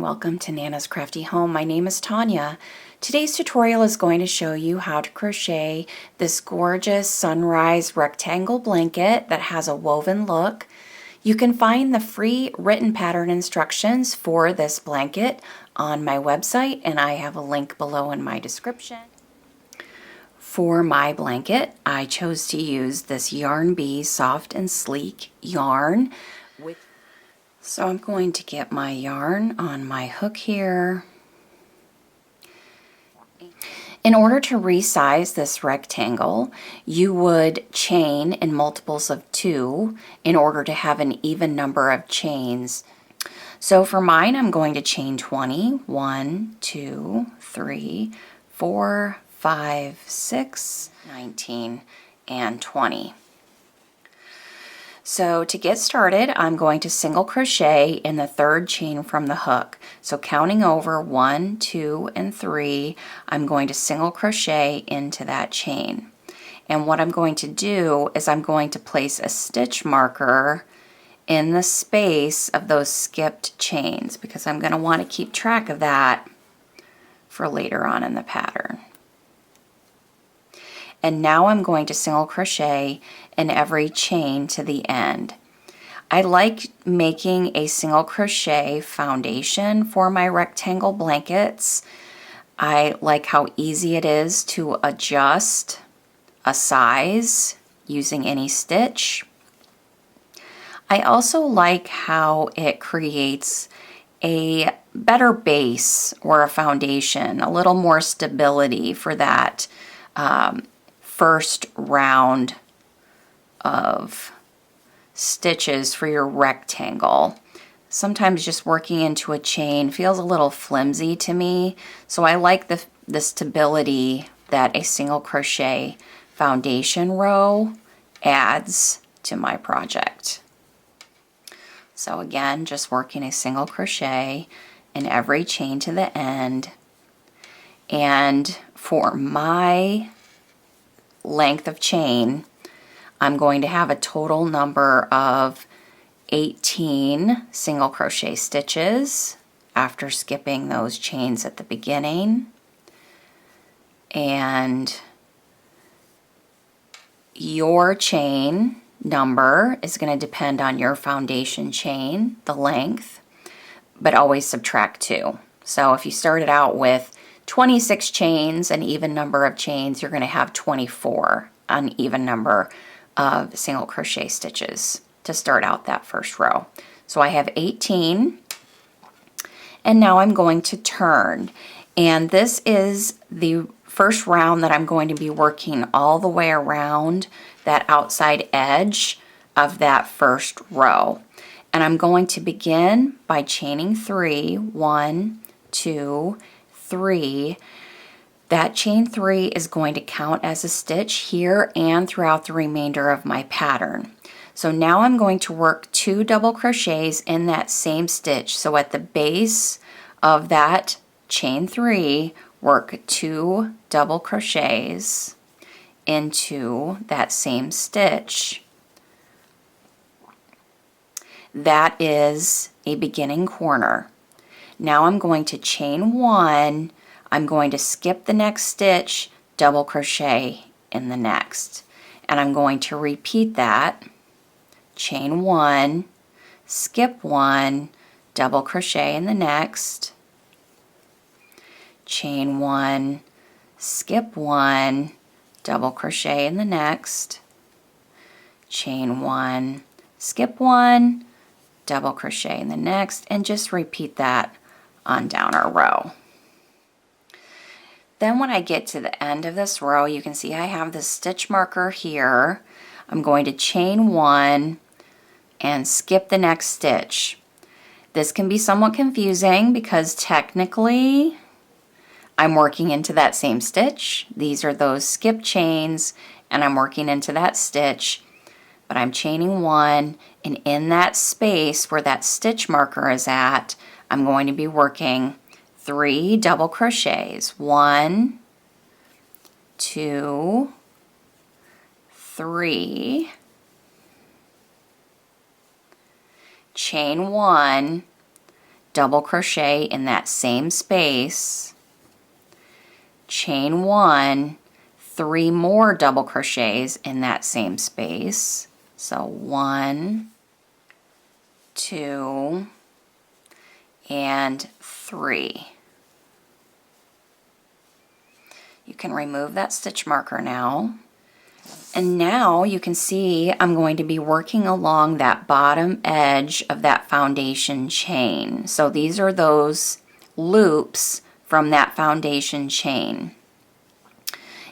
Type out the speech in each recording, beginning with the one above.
and welcome to Nana's Crafty Home. My name is Tanya. Today's tutorial is going to show you how to crochet this gorgeous sunrise rectangle blanket that has a woven look. You can find the free written pattern instructions for this blanket on my website, and I have a link below in my description. For my blanket, I chose to use this Yarn Bee Soft and Sleek yarn. So I'm going to get my yarn on my hook here. In order to resize this rectangle, you would chain in multiples of 2 in order to have an even number of chains. So for mine, I'm going to chain 20. 1, 2, 3, 4, 5, 6, 19, and 20. So to get started, I'm going to single crochet in the third chain from the hook. So counting over 1, 2, and 3, I'm going to single crochet into that chain. And what I'm going to do is I'm going to place a stitch marker in the space of those skipped chains because I'm going to want to keep track of that for later on in the pattern. And now I'm going to single crochet in every chain to the end. I like making a single crochet foundation for my rectangle blankets. I like how easy it is to adjust a size using any stitch. I also like how it creates a better base or a foundation, a little more stability for that first round of stitches for your rectangle. Sometimes just working into a chain feels a little flimsy to me, so I like the stability that a single crochet foundation row adds to my project. So again, just working a single crochet in every chain to the end. And for my length of chain, I'm going to have a total number of 18 single crochet stitches after skipping those chains at the beginning. And your chain number is going to depend on your foundation chain, the length, but always subtract 2. So if you started out with 26 chains, an even number of chains, you're going to have 24 uneven number of single crochet stitches to start out that first row. So I have 18, and now I'm going to turn, and this is the first round that I'm going to be working all the way around that outside edge of that first row. And I'm going to begin by chaining 3, 1, 2, 3. That chain 3 is going to count as a stitch here and throughout the remainder of my pattern. So now I'm going to work 2 double crochets in that same stitch. So at the base of that chain 3, work 2 double crochets into that same stitch. That is a beginning corner. Now I'm going to chain 1, I'm going to skip the next stitch, double crochet in the next. And I'm going to repeat that, chain 1, skip 1, double crochet in the next, chain 1, skip 1, double crochet in the next, chain 1, skip 1, double crochet in the next, and just repeat that on down our row. Then when I get to the end of this row, you can see I have this stitch marker here. I'm going to chain 1 and skip the next stitch. This can be somewhat confusing because technically I'm working into that same stitch. These are those skip chains, and I'm working into that stitch, but I'm chaining 1, and in that space where that stitch marker is at, I'm going to be working 3 double crochets. 1, 2, 3, chain 1, double crochet in that same space, chain 1, 3 more double crochets in that same space. So 1, 2, and 3. You can remove that stitch marker now. And now you can see I'm going to be working along that bottom edge of that foundation chain. So these are those loops from that foundation chain.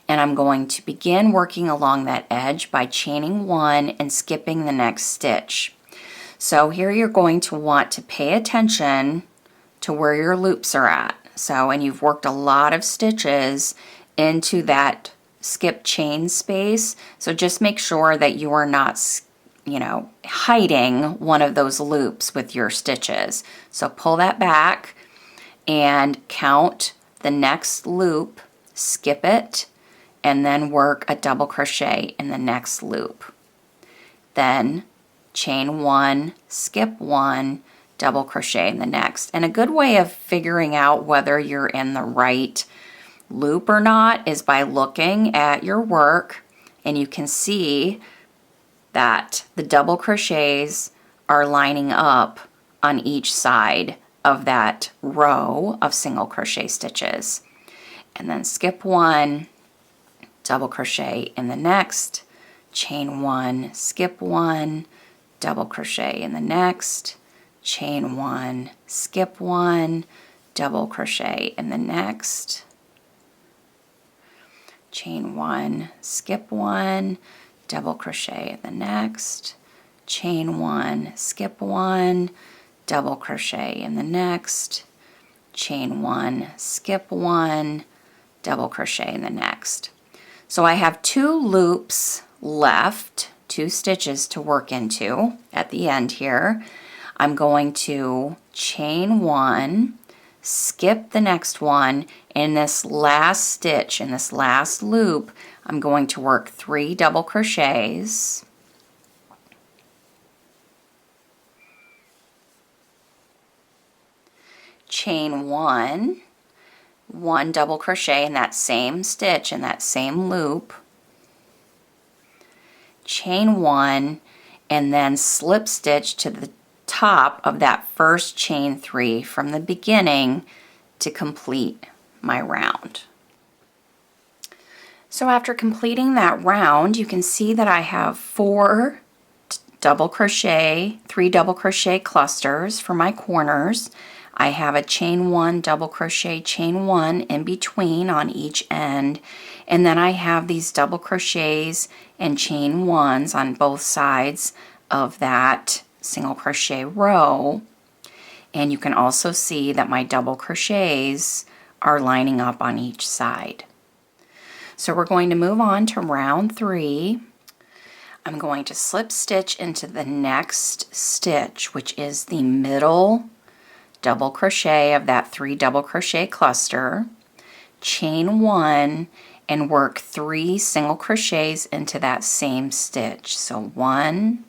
And I'm going to begin working along that edge by chaining 1 and skipping the next stitch. So here you're going to want to pay attention to where your loops are at. So, and you've worked a lot of stitches into that skip chain space, so just make sure that you are not, hiding one of those loops with your stitches. So pull that back and count the next loop, skip it, and then work a double crochet in the next loop. Then chain 1, skip 1, double crochet in the next. And a good way of figuring out whether you're in the right loop or not is by looking at your work, and you can see that the double crochets are lining up on each side of that row of single crochet stitches. And then skip 1, double crochet in the next, chain 1, skip 1, double crochet in the next, chain 1, skip 1, double crochet in the next, chain 1, skip 1, double crochet in the next, chain 1, skip 1, double crochet in the next, chain 1, skip 1, double crochet in the next. So I have 2 loops left, 2 stitches to work into at the end here. I'm going to chain 1, skip the next one, in this last stitch, in this last loop, I'm going to work 3 double crochets, chain 1, 1 double crochet in that same stitch, in that same loop, chain 1, and then slip stitch to the top of that first chain 3 from the beginning to complete my round. So after completing that round, you can see that I have 4 double crochet, 3 double crochet clusters for my corners. I have a chain 1, double crochet, chain 1 in between on each end, and then I have these double crochets and chain 1s on both sides of that single crochet row. And you can also see that my double crochets are lining up on each side. So we're going to move on to round 3. I'm going to slip stitch into the next stitch, which is the middle double crochet of that 3 double crochet cluster, chain 1, and work 3 single crochets into that same stitch. So 1,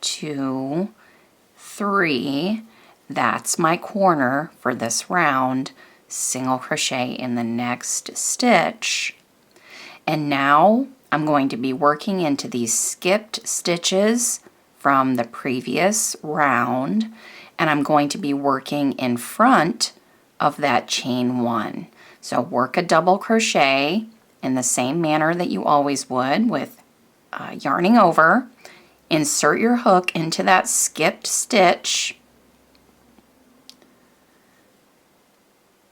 2, 3. That's my corner for this round. Single crochet in the next stitch. And now I'm going to be working into these skipped stitches from the previous round, and I'm going to be working in front of that chain 1. So work a double crochet in the same manner that you always would, with yarning over. Insert your hook into that skipped stitch,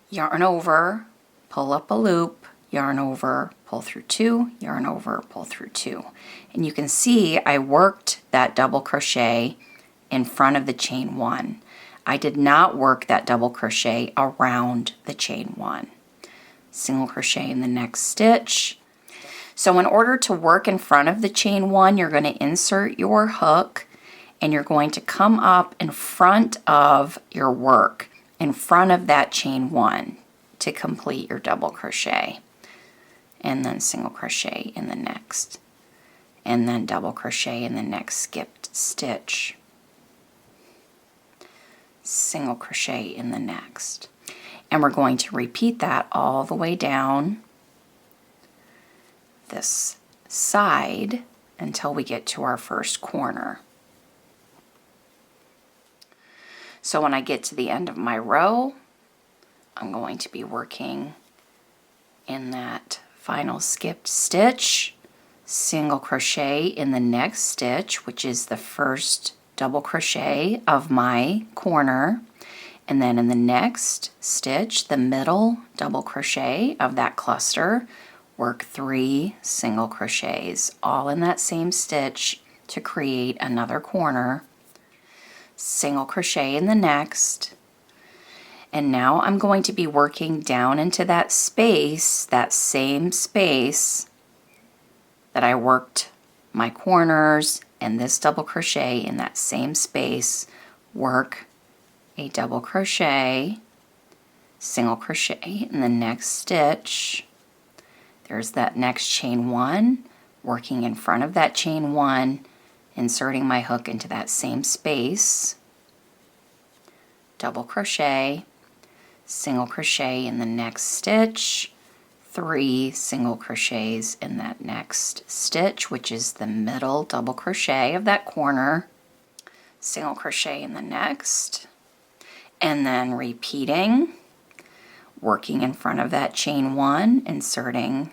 yarn over, pull up a loop, yarn over, pull through 2, yarn over, pull through 2. And you can see I worked that double crochet in front of the chain 1. I did not work that double crochet around the chain 1. Single crochet in the next stitch. So in order to work in front of the chain 1, you're going to insert your hook and you're going to come up in front of your work, in front of that chain 1 to complete your double crochet. And then single crochet in the next. And then double crochet in the next skipped stitch. single crochet in the next. And we're going to repeat that all the way down this side until we get to our first corner. So when I get to the end of my row, I'm going to be working in that final skipped stitch, single crochet in the next stitch, which is the first double crochet of my corner, and then in the next stitch, the middle double crochet of that cluster, work 3 single crochets all in that same stitch to create another corner, single crochet in the next, and now I'm going to be working down into that space, that same space that I worked my corners and this double crochet in that same space, work a double crochet, single crochet in the next stitch. There's that next chain 1, working in front of that chain 1, inserting my hook into that same space, double crochet, single crochet in the next stitch, 3 single crochets in that next stitch, which is the middle double crochet of that corner, single crochet in the next, and then repeating, working in front of that chain 1, inserting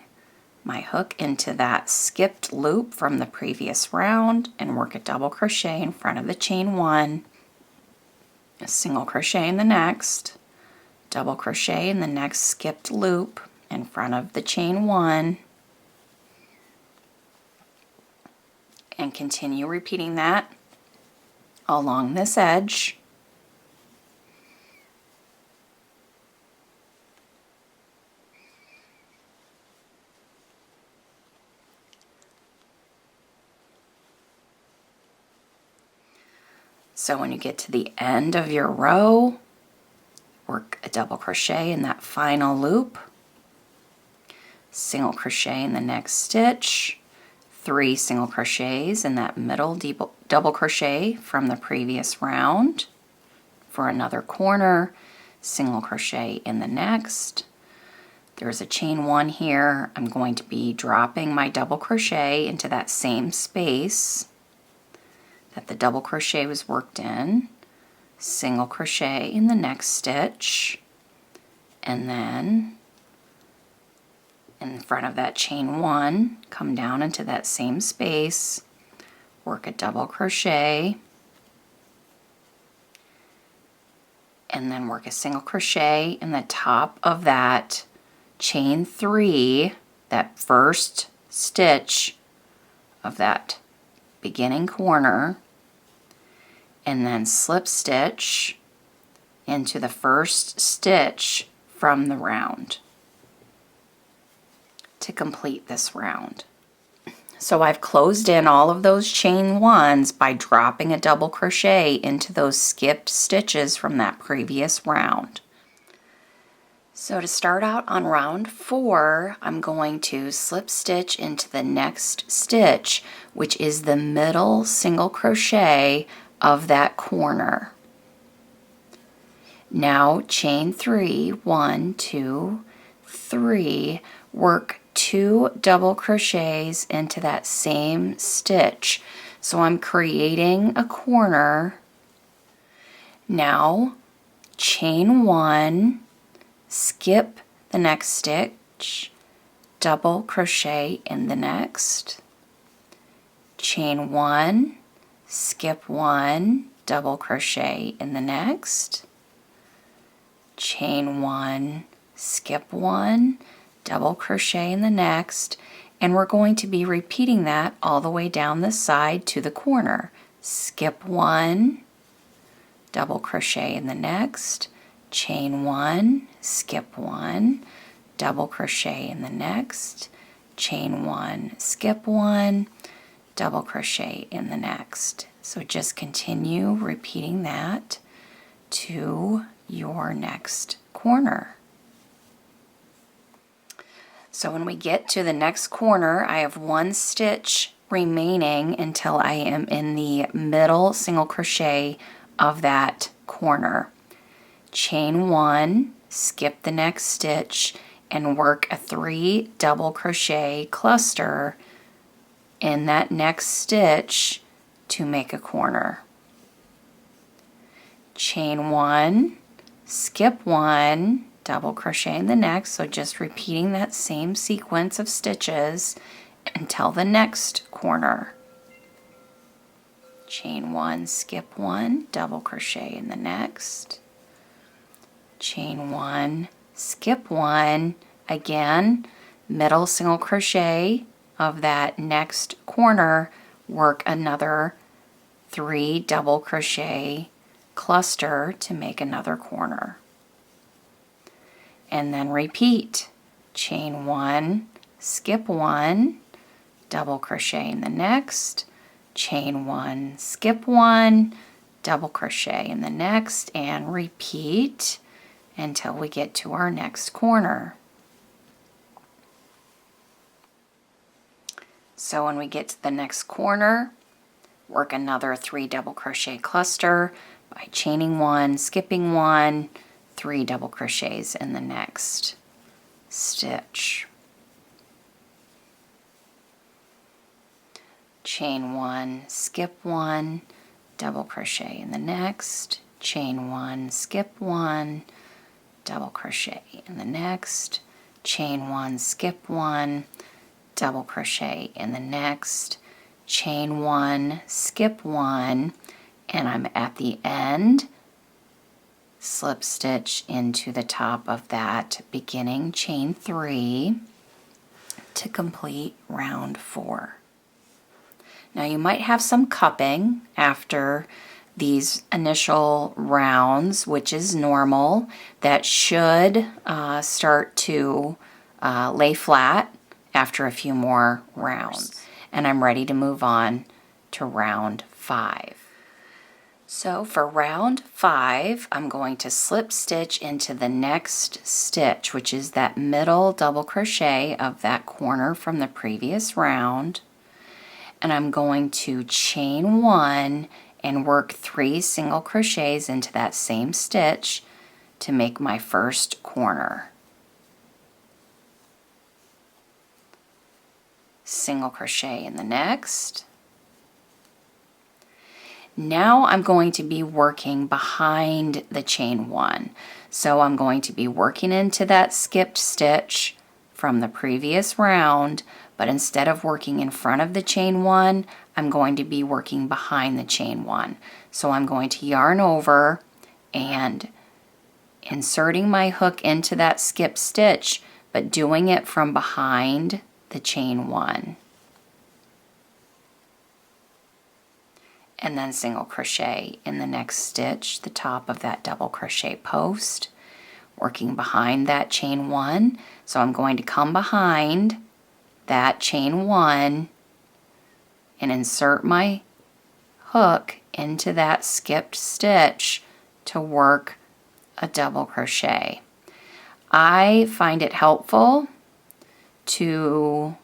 my hook into that skipped loop from the previous round, and work a double crochet in front of the chain 1, a single crochet in the next, double crochet in the next skipped loop in front of the chain 1, and continue repeating that along this edge. So when you get to the end of your row, work a double crochet in that final loop, single crochet in the next stitch, 3 single crochets in that middle double crochet from the previous round for another corner, single crochet in the next. There's a chain 1 here. I'm going to be dropping my double crochet into that same space that the double crochet was worked in, single crochet in the next stitch, and then in front of that chain 1, come down into that same space, work a double crochet, and then work a single crochet in the top of that chain 3, that first stitch of that beginning corner, and then slip stitch into the first stitch from the round to complete this round. So I've closed in all of those chain 1s by dropping a double crochet into those skipped stitches from that previous round. So to start out on round 4, I'm going to slip stitch into the next stitch, which is the middle single crochet of that corner. Now chain 3, 1, 2, 3, work 2 double crochets into that same stitch. So I'm creating a corner. Now chain 1, skip the next stitch, double crochet in the next, chain 1, skip 1, double crochet in the next, chain 1, skip 1, double crochet in the next, and we're going to be repeating that all the way down the side to the corner. Skip 1, double crochet in the next, chain 1, skip 1, double crochet in the next, chain 1, skip 1, double crochet in the next. So just continue repeating that to your next corner. So when we get to the next corner, I have 1 stitch remaining until I am in the middle single crochet of that corner. Chain 1, skip the next stitch, and work a 3 double crochet cluster in that next stitch to make a corner. Chain 1, skip 1, double crochet in the next, so just repeating that same sequence of stitches until the next corner. Chain 1, skip 1, double crochet in the next. Chain 1, skip 1, again, middle single crochet of that next corner, work another 3 double crochet cluster to make another corner. And then repeat. Chain 1, skip 1, double crochet in the next, chain 1, skip 1, double crochet in the next, and repeat until we get to our next corner. So when we get to the next corner, work another 3 double crochet cluster by chaining 1, skipping 1, 3 double crochets in the next stitch. Chain 1, skip 1, double crochet in the next, chain 1, skip 1, double crochet in the next, chain 1, skip 1, double crochet in the next, chain 1, skip 1, and I'm at the end, slip stitch into the top of that beginning chain 3 to complete round 4. Now you might have some cupping after these initial rounds, which is normal. That should start to lay flat after a few more rounds. And I'm ready to move on to round 5. So for round 5, I'm going to slip stitch into the next stitch, which is that middle double crochet of that corner from the previous round. And I'm going to chain 1 and work 3 single crochets into that same stitch to make my first corner. Single crochet in the next. Now I'm going to be working behind the chain 1. So I'm going to be working into that skipped stitch from the previous round, but instead of working in front of the chain 1, I'm going to be working behind the chain 1. So I'm going to yarn over and inserting my hook into that skip stitch, but doing it from behind the chain 1. And then single crochet in the next stitch, the top of that double crochet post, working behind that chain 1. So I'm going to come behind that chain 1 and insert my hook into that skipped stitch to work a double crochet. I find it helpful to,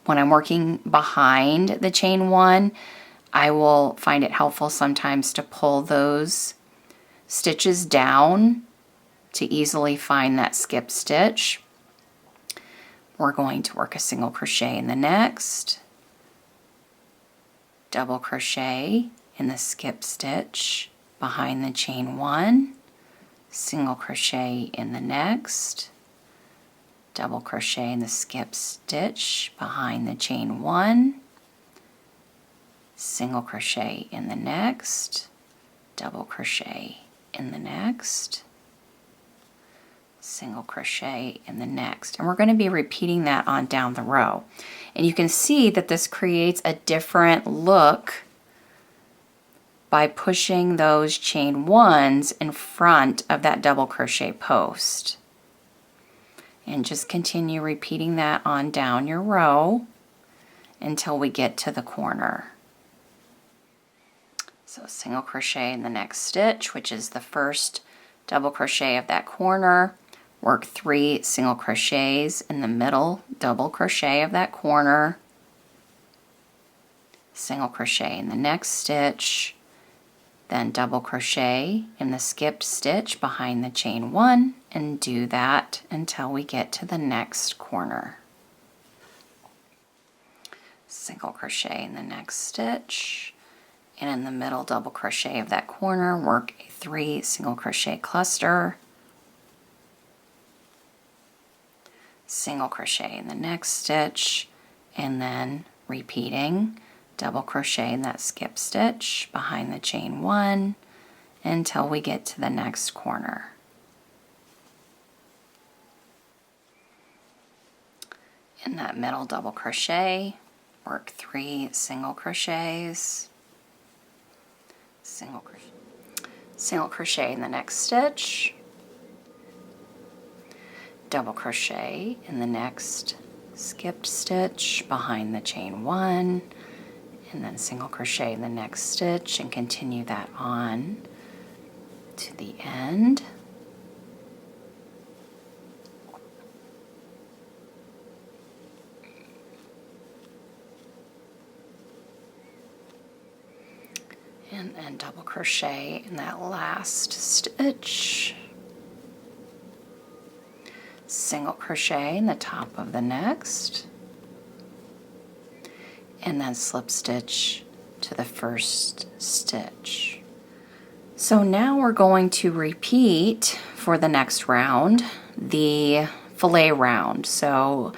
when I'm working behind the chain 1, I will find it helpful sometimes to pull those stitches down to easily find that skip stitch. We're going to work a single crochet in the next, double crochet in the skip stitch behind the chain 1, single crochet in the next, double crochet in the skip stitch behind the chain 1, single crochet in the next, double crochet in the next, single crochet in the next. And we're going to be repeating that on down the row. And you can see that this creates a different look by pushing those chain 1s in front of that double crochet post. And just continue repeating that on down your row until we get to the corner. So single crochet in the next stitch, which is the first double crochet of that corner, work 3 single crochets in the middle double crochet of that corner, single crochet in the next stitch, then double crochet in the skipped stitch behind the chain 1 and do that until we get to the next corner. Single crochet in the next stitch, and in the middle double crochet of that corner, work a 3 single crochet cluster, single crochet in the next stitch, and then repeating double crochet in that skip stitch behind the chain 1 until we get to the next corner. In that middle double crochet, work 3 single crochets, single crochet in the next stitch, double crochet in the next skipped stitch behind the chain 1, and then single crochet in the next stitch, and continue that on to the end. And then double crochet in that last stitch, single crochet in the top of the next, and then slip stitch to the first stitch. So now we're going to repeat for the next round the fillet round. So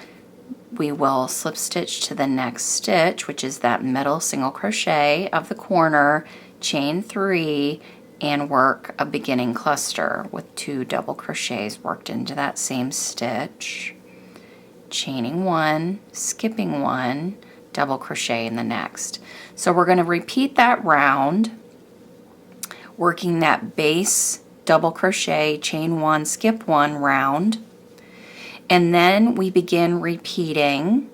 we will slip stitch to the next stitch, which is that middle single crochet of the corner, chain 3, and work a beginning cluster with 2 double crochets worked into that same stitch, chaining 1, skipping 1, double crochet in the next. So we're going to repeat that round, working that base double crochet, chain 1, skip 1 round, and then we begin repeating,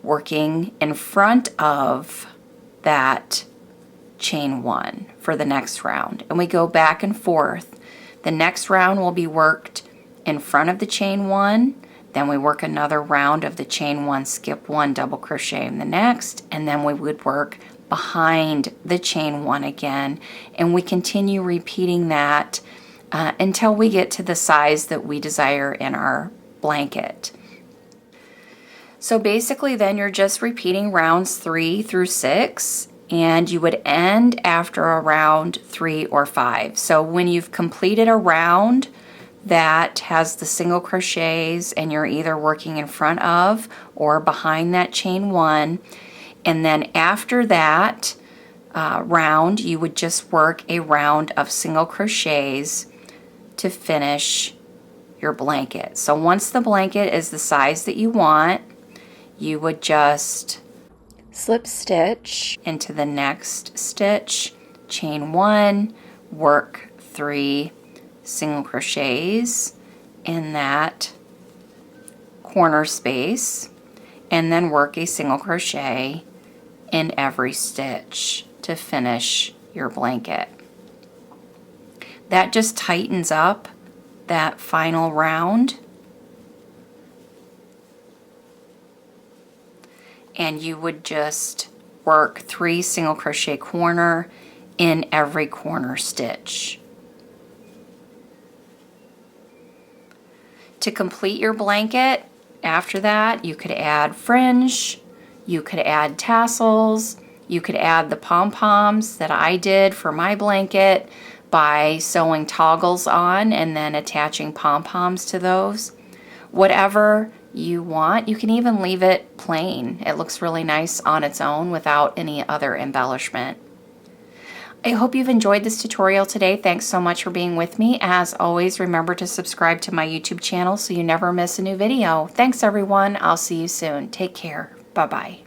working in front of that chain 1 for the next round, and we go back and forth. The next round will be worked in front of the chain 1, then we work another round of the chain 1, skip 1, double crochet in the next, and then we would work behind the chain 1 again, and we continue repeating that until we get to the size that we desire in our blanket. So basically then you're just repeating rounds 3 through 6, and you would end after around 3 or 5. So when you've completed a round that has the single crochets and you're either working in front of or behind that chain 1, and then after that round you would just work a round of single crochets to finish your blanket. So once the blanket is the size that you want, you would just slip stitch into the next stitch, chain 1, work 3 single crochets in that corner space, and then work a single crochet in every stitch to finish your blanket. That just tightens up that final round, and you would just work 3 single crochet corner in every corner stitch. To complete your blanket, after that you could add fringe, you could add tassels, you could add the pom-poms that I did for my blanket by sewing toggles on and then attaching pom-poms to those. Whatever you want, you can even leave it plain. It looks really nice on its own without any other embellishment. I hope you've enjoyed this tutorial today. Thanks so much for being with me. As always, remember to subscribe to my YouTube channel so you never miss a new video. Thanks everyone. I'll see you soon. Take care. Bye-bye.